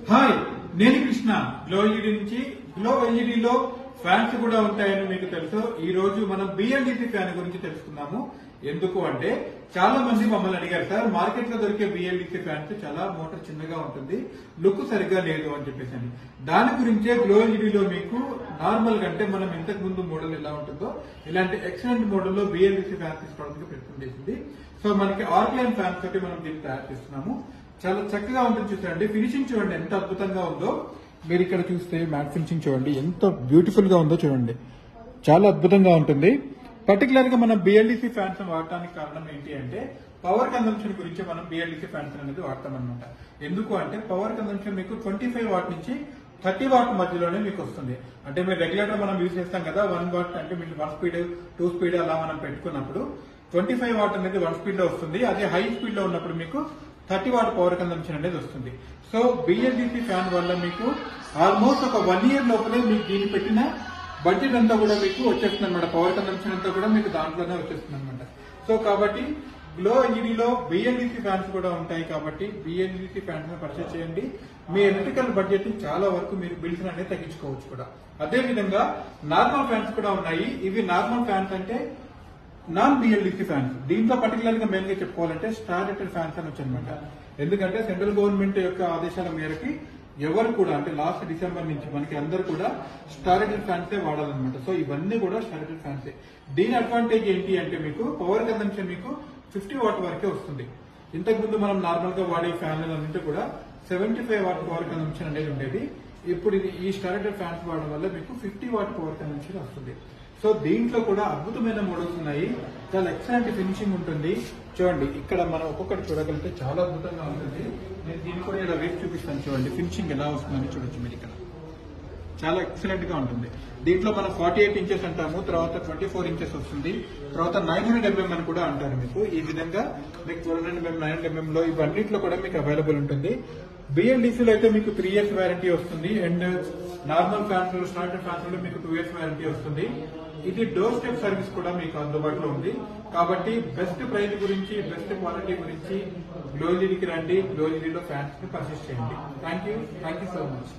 Hi, నేను Krishna. Glow LED నుంచి. Glow ఎల్ఈడిలో fans కూడా ఉంటాయని మీకు తెలుసు. ఈ రోజు మనం బిఎల్డిసి ఫ్యాన్ గురించి తెలుసుకుందాము. ఎందుకు అంటే చాలా మంది మమ్మల్ని అడిగారు, సార్ మార్కెట్ లో దొరికే బిఎల్డిసి ఫ్యాన్స్ చాలా మోటార్ చిన్నగా ఉంటుంది, లుక్ సరిగ్గా లేదు అని చెప్పేసి. దాని గురించే గ్లో ఎల్ఈడిలో మీకు నార్మల్ గా అంటే మనం ఇంతకు ముందు మోడల్ ఎలా ఉంటుందో ఇలాంటి ఎక్సలెంట్ మోడల్ లో బిఎల్డిసి ఫ్యాన్ తీసుకోవడానికి ప్రయత్నం చేసింది. సో మనకి ఆర్క్లైన్ ఫ్యాన్స్ తోటి మనం దీన్ని తయారు చేస్తున్నాము. చాలా చక్కగా ఉంటుంది. చూసారండి, ఫినిషింగ్ చూడండి ఎంత అద్భుతంగా ఉందో. మీరు ఇక్కడ చూస్తే మ్యాట్ ఫినిషింగ్ చూడండి ఎంత బ్యూటిఫుల్ గా ఉందో చూడండి, చాలా అద్భుతంగా ఉంటుంది. పర్టికులర్ గా మనం బిఎల్డిసి ఫ్యాన్స్ వాడటానికి కారణం ఏంటి అంటే పవర్ కన్సంప్షన్ గురించి మనం బిఎల్డిసి ఫ్యాన్స్ అనేది వాడతాం అనమాట. ఎందుకు అంటే పవర్ కన్సంప్షన్ మీకు 25 వాట్ నుంచి 30 వాట్ మధ్యలోనే మీకు వస్తుంది. అంటే మీరు రెగ్యులర్ గా మనం యూజ్ చేస్తాం కదా, 1 వాట్ అంటే మీకు 1 స్పీడ్ 2 స్పీడ్ అలా మనం పెట్టుకున్నప్పుడు 25 వాట్ అనేది 1 స్పీడ్ లో వస్తుంది. అదే హై స్పీడ్ లో ఉన్నప్పుడు మీకు 30 వాట్ పవర్ కన్సంప్షన్ అనేది వస్తుంది. సో బిఎల్డిసి ఫ్యాన్ వల్ల మీకు ఆల్మోస్ట్ ఒక 1 ఇయర్ లోపలే మీకు దీన్ని పెట్టిన బడ్జెట్ అంతా కూడా మీకు వచ్చేస్తుంది అనమాట. పవర్ కన్సంప్షన్ అంతా కూడా మీకు దాంట్లోనే వచ్చేస్తుంది అనమాట. సో కాబట్టి గ్లో ఎల్ఈడిలో బిఎల్డిసి ఫ్యాన్స్ కూడా ఉంటాయి కాబట్టి బిఎల్డిసి ఫ్యాన్స్ పర్చేస్ చేయండి. మీ ఎలక్ట్రికల్ బడ్జెట్ చాలా వరకు మీరు బిల్స్ అనేది తగ్గించుకోవచ్చు కూడా. అదే విధంగా నార్మల్ ఫ్యాన్స్ కూడా ఉన్నాయి. ఇవి నార్మల్ ఫ్యాన్స్ అంటే నాన్ బిఎల్డిసి ఫ్యాన్స్. దీంట్లో పర్టికులర్ గా మెయిన్ గా చెప్పుకోవాలంటే స్టార్ రేటెడ్ ఫ్యాన్స్ అని వచ్చనమాట. ఎందుకంటే సెంట్రల్ గవర్నమెంట్ యొక్క ఆదేశాల మేరకి ఎవరు కూడా అంటే లాస్ట్ డిసెంబర్ నుంచి మనకి అందరు కూడా స్టార్ రేటెడ్ ఫ్యాన్సే వాడాలన్నమాట. సో ఇవన్నీ కూడా స్టార్ రేటెడ్ ఫ్యాన్సే. దీని అడ్వాంటేజ్ ఏంటి అంటే మీకు పవర్ కన్సంప్షన్ మీకు 50 వాట్ వరకే వస్తుంది. ఇంతకు ముందు మనం నార్మల్ గా వాడే ఫ్యాన్లన్నింటి కూడా 75 వాట్ పవర్ కన్సంప్షన్ అనేది ఉండేది. ఇప్పుడు ఇది ఈ స్టార్ రేటెడ్ ఫ్యాన్స్ వాడడం వల్ల మీకు 50 వాట్ పవర్ కన్సంప్షన్ వస్తుంది. సో దీంట్లో కూడా అద్భుతమైన మోడల్స్ ఉన్నాయి. చాలా ఎక్సలెంట్ ఫినిషింగ్ ఉంటుంది. చూడండి ఇక్కడ మనం ఒక్కొక్కటి చూడగలిగితే చాలా అద్భుతంగా ఉంటుంది. నేను దీన్ని కూడా ఇలా వేసి చూపిస్తాను. చూడండి ఫినిషింగ్ ఎలా వస్తుందని చూడొచ్చు మీరు. ఇక్కడ చాలా ఎక్సలెంట్ గా ఉంటుంది. దీంట్లో మనం 48 ఇంచెస్ అంటాము, తర్వాత 24 ఇంచెస్ వస్తుంది, తర్వాత 900 mm అని కూడా అంటారు. మీకు ఈ విధంగా మీకు 1200 mm 900 mm లో ఇవన్నిట్లో కూడా మీకు అవైలబుల్ ఉంటుంది. బిఎల్డిసిలో అయితే మీకు 3 years వారంటీ వస్తుంది. And normal fans starter fans లో మీకు 2 years వారంటీ వస్తుంది. ఇది డోర్ స్టెప్ సర్వీస్ కూడా మీకు అందుబాటులో ఉంది. కాబట్టి బెస్ట్ ప్రైస్ గురించి బెస్ట్ క్వాలిటీ గురించి గ్లో ఎల్ఈడికి రండి. గ్లో ఎల్ఈడిలో ఫ్యాన్స్ ని పర్చేస్ చేయండి. Thank you so much.